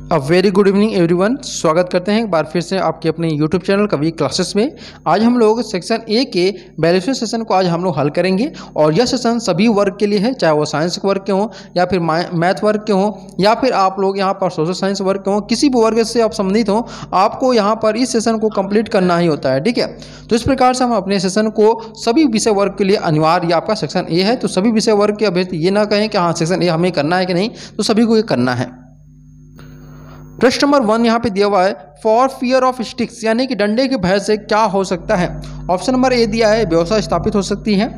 Very good evening everyone. स्वागत करते हैं एक बार फिर से आपके अपने यूट्यूब चैनल कवि क्लासेस में। आज हम लोग सेक्शन ए के बैलेंस सेशन को आज हम लोग हल करेंगे और यह सेशन सभी वर्ग के लिए है, चाहे वो साइंस वर्ग के हों या फिर मैथ वर्ग के हों या फिर आप लोग यहाँ पर सोशल साइंस वर्ग के हों, किसी भी वर्ग से आप संबंधित हों, आपको यहाँ पर इस सेशन को कंप्लीट करना ही होता है। ठीक है, तो इस प्रकार से हम अपने सेशन को सभी विषय वर्ग के लिए अनिवार्य, आपका सेक्शन ए है तो सभी विषय वर्ग के अभ्यर्थी ये ना कहें कि हाँ सेक्शन ए हमें करना है कि नहीं, तो सभी को ये करना है। प्रश्न नंबर 1 यहाँ पे दिया हुआ है, फॉर फियर ऑफ स्टिक्स यानी कि डंडे के भय से क्या हो सकता है। ऑप्शन नंबर ए दिया है, व्यवस्था स्थापित हो सकती है,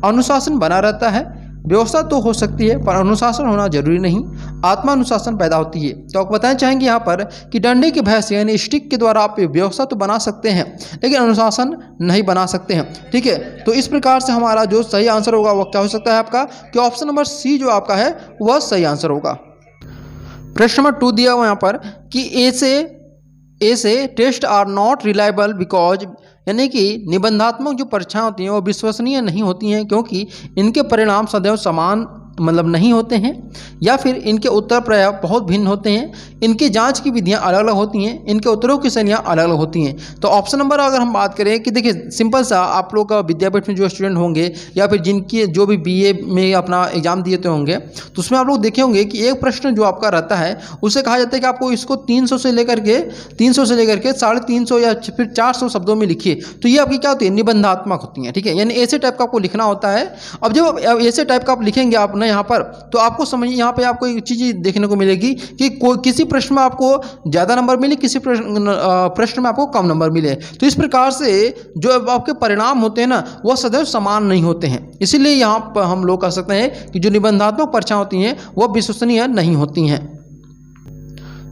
अनुशासन बना रहता है, व्यवस्था तो हो सकती है पर अनुशासन होना जरूरी नहीं, आत्मा अनुशासन पैदा होती है। तो आप बताना चाहेंगे यहाँ पर कि डंडे के भय से यानी स्टिक के द्वारा आप व्यवस्था तो बना सकते हैं लेकिन अनुशासन नहीं बना सकते हैं। ठीक है, तो इस प्रकार से हमारा जो सही आंसर होगा वो क्या हो सकता है आपका, कि ऑप्शन नंबर सी जो आपका है वह सही आंसर होगा। प्रश्न नंबर 2 दिया हुआ यहाँ पर कि ऐसे test are not reliable because यानी कि निबंधात्मक जो परीक्षाएं होती हैं वो विश्वसनीय नहीं होती हैं क्योंकि इनके परिणाम सदैव समान नहीं होते हैं या फिर इनके उत्तर प्राय बहुत भिन्न होते हैं, इनकी जांच की विधियां अलग अलग होती हैं, इनके उत्तरों की श्रेणियां अलग अलग होती हैं। तो ऑप्शन नंबर अगर हम बात करें कि देखिए सिंपल सा, आप लोग का विद्यापीठ में जो स्टूडेंट होंगे या फिर जिनकी जो भी बीए में अपना एग्जाम दिए होंगे तो उसमें आप लोग देखे होंगे कि एक प्रश्न जो आपका रहता है उसे कहा जाता है कि आपको इसको 300 से लेकर के 350 या फिर 400 शब्दों में लिखिए। तो ये आपकी क्या होती है, निबंधात्मक होती हैं। ठीक है, यानी ऐसे टाइप का आपको लिखना होता है। अब जब ऐसे टाइप का आप लिखेंगे आप यहाँ पर, तो आपको समझिए यहाँ पे आपको एक चीज़ देखने को मिलेगी कि किसी प्रश्न में आपको ज़्यादा नंबर मिले, किसी प्रश्न में आपको कम नंबर मिले। तो इस प्रकार से जो आपके परिणाम होते हैं ना वह सदैव समान नहीं होते हैं। इसीलिए यहाँ पर हम लोग कह सकते हैं कि जो निबंधात्मक परीक्षाएं होती हैं वह विश्वसनीय नहीं होती हैं।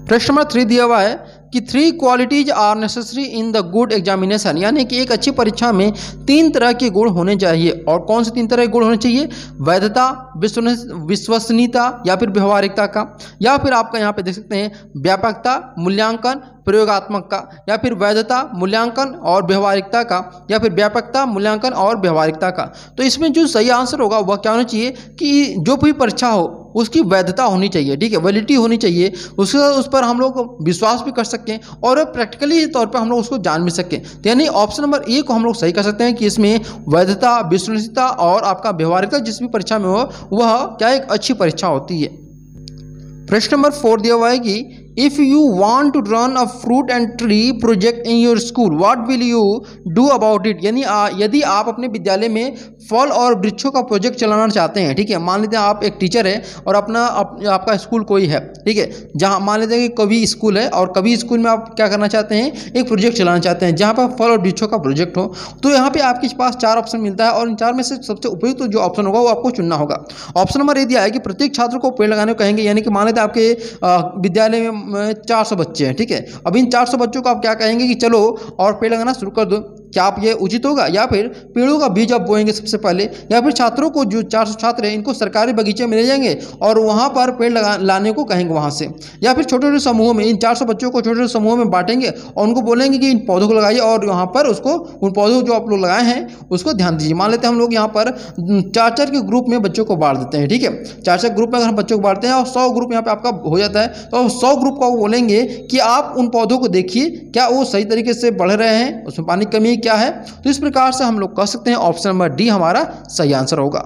प्रश्न नंबर 3 दिया हुआ है कि 3 qualities are necessary in the good examination यानी कि एक अच्छी परीक्षा में 3 तरह के गुण होने चाहिए। और कौन से 3 तरह के गुण होने चाहिए, वैधता, विश्वसनीयता या फिर व्यवहारिकता का, या फिर आपका यहाँ पे देख सकते हैं व्यापकता, मूल्यांकन, प्रयोगात्मक का, या फिर वैधता, मूल्यांकन और व्यवहारिकता का, या फिर व्यापकता, मूल्यांकन और व्यवहारिकता का। तो इसमें जो सही आंसर होगा वह क्या होना चाहिए कि जो भी परीक्षा हो उसकी वैधता होनी चाहिए। ठीक है, वैलिडिटी होनी चाहिए, उस पर हम लोग विश्वास भी कर सकें और प्रैक्टिकली तौर पर हम लोग उसको जान भी सकें। तो यानी ऑप्शन नंबर ए को हम लोग सही कर सकते हैं कि इसमें वैधता, विश्वसनीयता और आपका व्यवहारिकता जिस भी परीक्षा में हो वह क्या एक अच्छी परीक्षा होती है। प्रश्न नंबर 4 दिया हुआ है कि if you want to run a fruit and tree project in your school what will you do about it. यानी यदि आप अपने विद्यालय में फल और वृक्षों का प्रोजेक्ट चलाना चाहते हैं, ठीक है, मान लेते हैं आप एक टीचर है और आपका स्कूल कोई है, ठीक है, जहाँ मान लेते हैं कि कवि स्कूल है और कवि स्कूल में आप क्या करना चाहते हैं, एक प्रोजेक्ट चलाना चाहते हैं जहाँ पर फल और वृक्षों का प्रोजेक्ट हो। तो यहाँ पे आपके पास 4 ऑप्शन मिलता है और इन 4 में से सबसे उपयुक्त जो ऑप्शन होगा वो आपको चुनना होगा। ऑप्शन नंबर ए दिया है कि प्रत्येक छात्र को पेड़ लगाने को कहेंगे, यानी कि मान लेते हैं आपके विद्यालय में 400 बच्चे हैं, ठीक है, अब इन 400 बच्चों को आप क्या कहेंगे कि चलो और पेड़ लगाना शुरू कर दो। क्या आप ये उचित होगा, या फिर पेड़ों का बीज आप बोएंगे सबसे पहले, या फिर छात्रों को जो 400 छात्र हैं इनको सरकारी बगीचे में ले जाएंगे और वहाँ पर पेड़ लाने को कहेंगे वहाँ से, या फिर छोटे छोटे समूहों में इन 400 बच्चों को छोटे छोटे समूहों में बांटेंगे और उनको बोलेंगे कि इन पौधों को लगाइए और यहाँ पर उसको उन पौधों जो आप लोग लगाए हैं उसको ध्यान दीजिए। मान लेते हैं हम लोग यहाँ पर 4-4 के ग्रुप में बच्चों को बांट देते हैं। ठीक है, 4-4 ग्रुप में अगर हम बच्चों को बांटते हैं और 100 ग्रुप यहाँ पे आपका हो जाता है, तो 100 ग्रुप को बोलेंगे कि आप उन पौधों को देखिए क्या वो सही तरीके से बढ़ रहे हैं, उसमें पानी की कमी क्या है। तो इस प्रकार से हम लोग कह सकते हैं ऑप्शन नंबर डी हमारा सही आंसर होगा।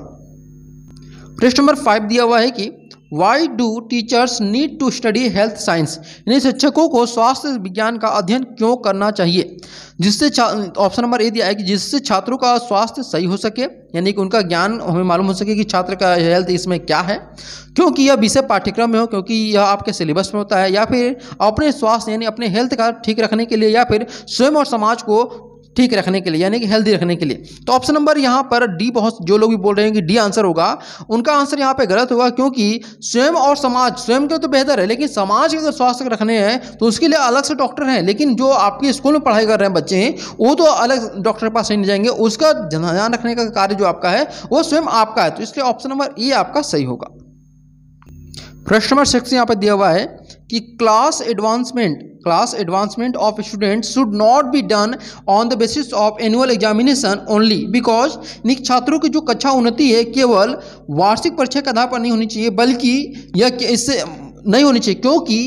प्रश्न नंबर 5 दिया हुआ है कि why do teachers need to study health science, यानी शिक्षकों को स्वास्थ्य विज्ञान का अध्ययन क्यों करना चाहिए, जिससे ऑप्शन नंबर ए दिया है कि जिससे छात्रों का स्वास्थ्य सही हो सके, यानी कि उनका ज्ञान हमें मालूम हो सके कि छात्र का हेल्थ इसमें क्या है, क्योंकि यह विषय पाठ्यक्रम में हो, क्योंकि यह आपके सिलेबस में होता है, या फिर अपने स्वास्थ्य यानी अपने हेल्थ का ठीक रखने के लिए, या फिर स्वयं और समाज को ठीक रखने के लिए यानी कि हेल्दी रखने के लिए। तो ऑप्शन नंबर यहाँ पर डी, बहुत जो लोग भी बोल रहे हैं कि डी आंसर होगा, उनका आंसर यहाँ पे गलत होगा, क्योंकि स्वयं और समाज, स्वयं के तो बेहतर है लेकिन समाज के अगर स्वास्थ्य रखने हैं तो उसके लिए अलग से डॉक्टर हैं, लेकिन जो आपके स्कूल में पढ़ाई कर रहे हैं बच्चे हैं वो तो अलग डॉक्टर के पास नहीं जाएंगे, उसका ध्यान रखने का कार्य जो आपका है वो स्वयं आपका है। तो इसलिए ऑप्शन नंबर ए आपका सही होगा। प्रश्न नंबर 6 यहाँ पर दिया हुआ है कि class advancement of students should not be done on the basis of annual examination only because छात्रों की जो कक्षा उन्नति है केवल वार्षिक परीक्षा के आधार पर नहीं होनी चाहिए, बल्कि यह इससे नहीं होनी चाहिए। क्योंकि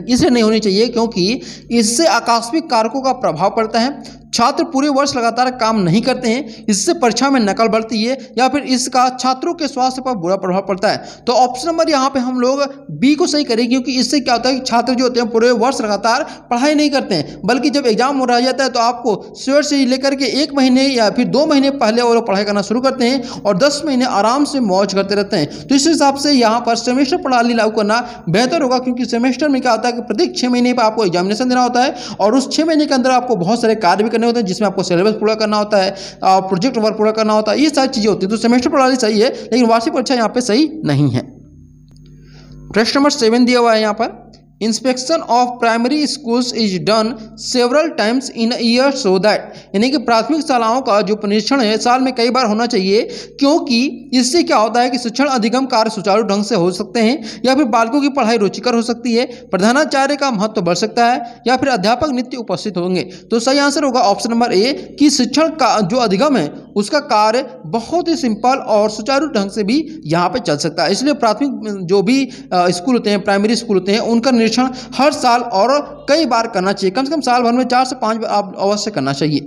इसलिए नहीं होनी चाहिए क्योंकि इससे आकस्मिक कारकों का प्रभाव पड़ता है। छात्र पूरे वर्ष लगातार काम नहीं करते हैं, इससे परीक्षा में नकल बढ़ती है या फिर इसका छात्रों के स्वास्थ्य पर बुरा प्रभाव पड़ता है। तो ऑप्शन नंबर यहाँ पे हम लोग बी को सही करें, क्योंकि इससे क्या होता है कि छात्र जो होते हैं पूरे वर्ष लगातार पढ़ाई नहीं करते हैं, बल्कि जब एग्जाम हो रह जाता है तो आपको सुबह से लेकर के 1 महीने या फिर 2 महीने पहले वो लोग पढ़ाई करना शुरू करते हैं और 10 महीने आराम से मौज करते रहते हैं। तो इस हिसाब से यहाँ पर सेमेस्टर प्रणाली लागू करना बेहतर होगा, क्योंकि सेमेस्टर में क्या होता है कि प्रत्येक 6 महीने पर आपको एग्जामिनेशन देना होता है और उस 6 महीने के अंदर आपको बहुत सारे कार्य भी करने होते हैं, जिसमें आपको सिलेबस पूरा करना होता है, प्रोजेक्ट वर्क पूरा करना होता है, ये सारी चीजें होती है। तो सेमेस्टर प्रणाली सही है, लेकिन वार्षिक परीक्षा यहाँ पे सही नहीं है। प्रश्न नंबर 7 दिया हुआ है यहाँ पर, inspection of primary schools is done several times in year so that, यानी कि प्राथमिक शालाओं का जो परीक्षण है साल में कई बार होना चाहिए, क्योंकि इससे क्या होता है कि शिक्षण अधिगम कार्य सुचारू ढंग से हो सकते हैं या फिर बालकों की पढ़ाई रुचिकर हो सकती है, प्रधानाचार्य का महत्व बढ़ सकता है या फिर अध्यापक नित्य उपस्थित होंगे। तो सही आंसर होगा ऑप्शन नंबर ए कि शिक्षण का जो अधिगम है उसका कार्य बहुत ही सिंपल और सुचारू ढंग से भी यहाँ पे चल सकता है। इसलिए प्राथमिक जो भी स्कूल होते हैं, प्राइमरी स्कूल होते हैं, उनका निरीक्षण हर साल और कई बार करना चाहिए, कम से कम साल भर में 4 से 5 बार आप अवश्य करना चाहिए।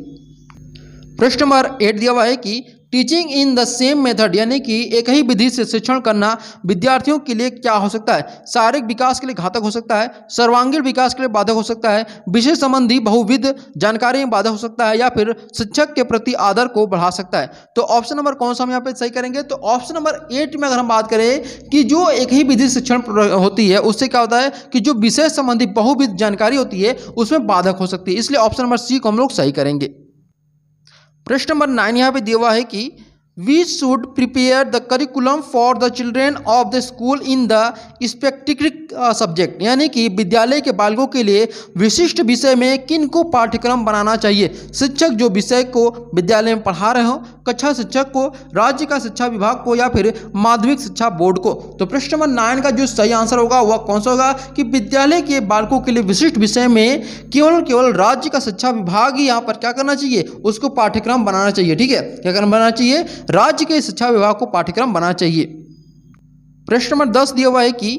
प्रश्न नंबर 8 दिया हुआ है कि teaching in the same method, यानी कि एक ही विधि से शिक्षण करना विद्यार्थियों के लिए क्या हो सकता है? शारीरिक विकास के लिए घातक हो सकता है, सर्वांगीण विकास के लिए बाधक हो सकता है, विषय संबंधी बहुविध जानकारी में बाधक हो सकता है या फिर शिक्षक के प्रति आदर को बढ़ा सकता है। तो ऑप्शन नंबर कौन सा हम यहाँ पे सही करेंगे? तो ऑप्शन नंबर 8 में अगर हम बात करें कि जो एक ही विधि शिक्षण होती है उससे क्या होता है कि जो विषय संबंधी बहुविध जानकारी होती है उसमें बाधक हो सकती है, इसलिए ऑप्शन नंबर सी को हम लोग सही करेंगे। प्रश्न नंबर 9 यहाँ पे दिया हुआ है कि we should prepare the curriculum for the children of the school in the specific subject, यानी कि विद्यालय के बालकों के लिए विशिष्ट विषय में किन को पाठ्यक्रम बनाना चाहिए? शिक्षक जो विषय को विद्यालय में पढ़ा रहे हो, कक्षा शिक्षक को, राज्य का शिक्षा विभाग को या फिर माध्यमिक शिक्षा बोर्ड को। तो प्रश्न नंबर 9 का जो सही आंसर होगा वह कौन सा होगा कि विद्यालय के बालकों के लिए विशिष्ट विषय में केवल राज्य का शिक्षा विभाग ही यहाँ पर क्या करना चाहिए? उसको पाठ्यक्रम बनाना चाहिए। ठीक है, क्या बनाना चाहिए? राज्य के शिक्षा विभाग को पाठ्यक्रम बनाना चाहिए। प्रश्न नंबर 10 दिया हुआ है कि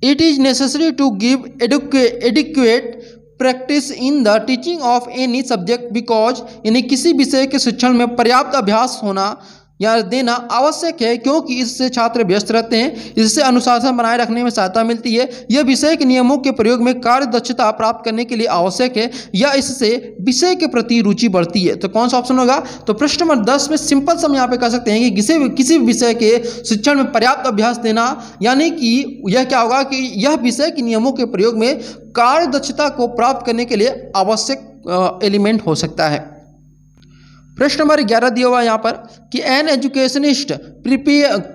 it is necessary to give adequate practice in the teaching of any subject because, यानी किसी विषय के शिक्षण में पर्याप्त अभ्यास होना या देना आवश्यक है क्योंकि इससे छात्र व्यस्त रहते हैं, इससे अनुशासन बनाए रखने में सहायता मिलती है, यह विषय के नियमों के प्रयोग में कार्य दक्षता प्राप्त करने के लिए आवश्यक है या इससे विषय के प्रति रुचि बढ़ती है। तो कौन सा ऑप्शन होगा? तो प्रश्न नंबर 10 में सिंपल हम यहाँ पे कह सकते हैं कि किसी विषय के शिक्षण में पर्याप्त अभ्यास देना, यानी कि यह क्या होगा कि यह विषय के नियमों के प्रयोग में कार्य दक्षता को प्राप्त करने के लिए आवश्यक एलिमेंट हो सकता है। प्रश्न नंबर 11 दिया हुआ है यहाँ पर कि an educationist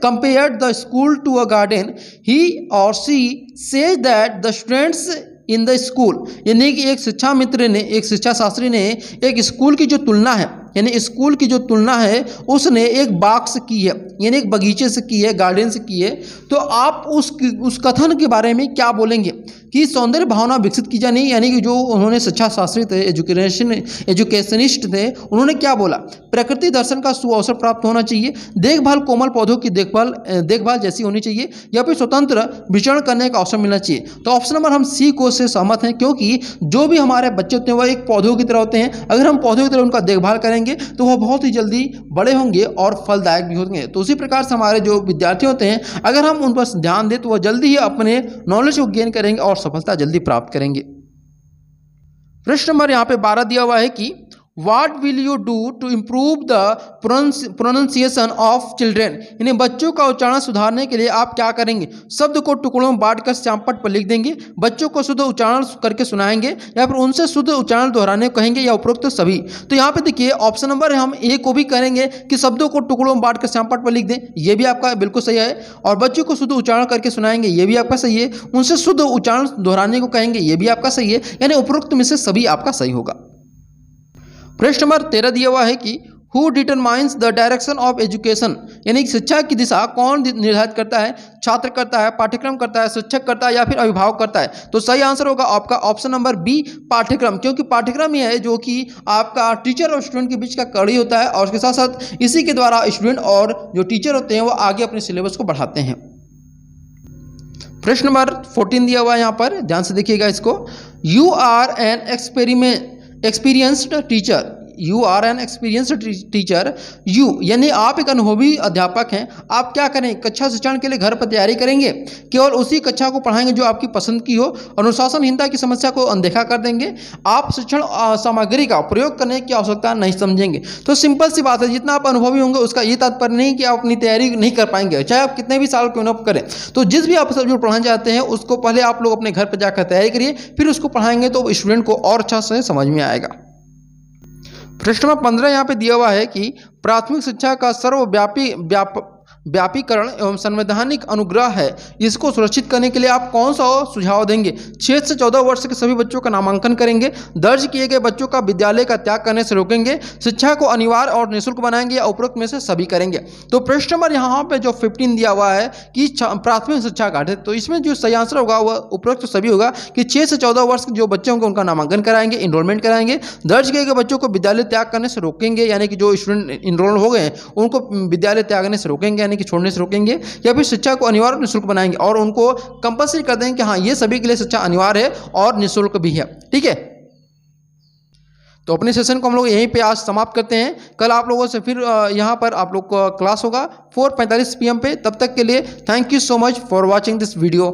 compared the school to a garden, he और she says that the students in the school, यानी कि एक शिक्षा मित्र ने, एक शिक्षा शास्त्री ने एक स्कूल की जो तुलना है, यानी स्कूल की जो तुलना है उसने एक बाग से की है, यानी एक बगीचे से की है, गार्डन से की है। तो आप उस कथन के बारे में क्या बोलेंगे कि सौंदर्य भावना विकसित की जानी, यानी कि जो उन्होंने शिक्षा शास्त्री थे, एजुकेशनिस्ट थे, उन्होंने क्या बोला? प्रकृति दर्शन का सुअवसर प्राप्त होना चाहिए, देखभाल कोमल पौधों की देखभाल जैसी होनी चाहिए या फिर स्वतंत्र विचरण करने का अवसर मिलना चाहिए। तो ऑप्शन नंबर हम सी को से सहमत हैं, क्योंकि जो भी हमारे बच्चे होते हैं वह एक पौधों की तरह होते हैं। अगर हम पौधों की तरह उनका देखभाल करेंगे तो वह बहुत ही जल्दी बड़े होंगे और फलदायक भी होंगे। तो उसी प्रकार से हमारे जो विद्यार्थी होते हैं, अगर हम उन पर ध्यान दें तो वह जल्दी ही अपने नॉलेज को गेन करेंगे और सफलता जल्दी प्राप्त करेंगे। प्रश्न नंबर यहाँ पे 12 दिया हुआ है कि What will you do to improve the pronunciation of children, यानी बच्चों का उच्चारण सुधारने के लिए आप क्या करेंगे? शब्द को टुकड़ों में बांटकर श्यामपट्ट पर लिख देंगे, बच्चों को शुद्ध उच्चारण करके सुनाएंगे या फिर उनसे शुद्ध उच्चारण दोहराने को कहेंगे या उपरोक्त सभी। तो यहाँ पे देखिए ऑप्शन नंबर हम ए को भी करेंगे कि शब्दों को टुकड़ों में बांटकर श्यामपट्ट पर लिख दें, ये भी आपका बिल्कुल सही है, और बच्चों को शुद्ध उच्चारण करके सुनाएंगे, ये भी आपका सही है, उनसे शुद्ध उच्चारण दोहराने को कहेंगे, ये भी आपका सही है, यानी उपरोक्त में से सभी आपका सही होगा। प्रश्न नंबर 13 दिया हुआ है कि who determines the direction of education, यानी शिक्षा की दिशा कौन निर्धारित करता है? छात्र करता है, पाठ्यक्रम करता है, शिक्षक करता है या फिर अभिभावक करता है? तो सही आंसर होगा आपका ऑप्शन नंबर बी, पाठ्यक्रम, क्योंकि पाठ्यक्रम ही है जो कि आपका टीचर और स्टूडेंट के बीच का कड़ी होता है और उसके साथ साथ इसी के द्वारा स्टूडेंट और जो टीचर होते हैं वो आगे अपने सिलेबस को बढ़ाते हैं। प्रश्न नंबर 14 दिया हुआ है यहाँ पर, ध्यान से देखिएगा इसको। You are an experienced teacher, you are an experienced teacher, you यानी आप एक अनुभवी अध्यापक हैं। आप क्या करें, कक्षा शिक्षण के लिए घर पर तैयारी करेंगे, केवल उसी कक्षा को पढ़ाएंगे जो आपकी पसंद की हो, अनुशासनहीनता की समस्या को अनदेखा कर देंगे, आप शिक्षण सामग्री का प्रयोग करने की आवश्यकता नहीं समझेंगे। तो सिंपल सी बात है, जितना आप अनुभवी होंगे उसका ये तात्पर्य नहीं कि आप अपनी तैयारी नहीं कर पाएंगे, चाहे आप कितने भी साल क्यों न करें। तो जिस भी आप सब्जेक्ट पढ़ाना चाहते हैं उसको पहले आप लोग अपने घर पर जाकर तैयारी करिए, फिर उसको पढ़ाएंगे तो स्टूडेंट को और अच्छा से समझ में आएगा। प्रश्न नंबर 15 यहाँ पे दिया हुआ है कि प्राथमिक शिक्षा का व्यापीकरण एवं संवैधानिक अनुग्रह है, इसको सुरक्षित करने के लिए आप कौन सा सुझाव देंगे। 6 से 14 वर्ष के सभी बच्चों का नामांकन करेंगे, दर्ज किए गए बच्चों का विद्यालय का त्याग करने से रोकेंगे, शिक्षा को अनिवार्य और निःशुल्क बनाएंगे, या उपरोक्त में से सभी करेंगे। तो प्रश्न नंबर यहाँ पे जो 15 दिया हुआ है कि प्राथमिक शिक्षा का, तो इसमें जो सही आंसर होगा वह उपरोक्त सभी होगा कि 6 से 14 वर्ष के जो बच्चे होंगे उनका नामांकन कराएंगे, इनरोलमेंट कराएंगे, दर्ज किए गए बच्चों को विद्यालय त्याग करने से रोकेंगे, यानी कि जो स्टूडेंट इनरोल हो गए हैं उनको विद्यालय त्यागने से रोकेंगे, कि छोड़ने से रोकेंगे, या फिर शिक्षा को अनिवार्य और निःशुल्क बनाएंगे और उनको कंपल्सरी कर देंगे कि हाँ ये सभी के लिए शिक्षा अनिवार्य है और निःशुल्क भी है। ठीक है, तो अपने सेशन को हम लोग यहीं पे आज समाप्त करते हैं। कल आप लोगों से फिर यहाँ पर आप लोग का क्लास होगा 4:45 PM पे। तब तक के लिए thank you so much for watching this video.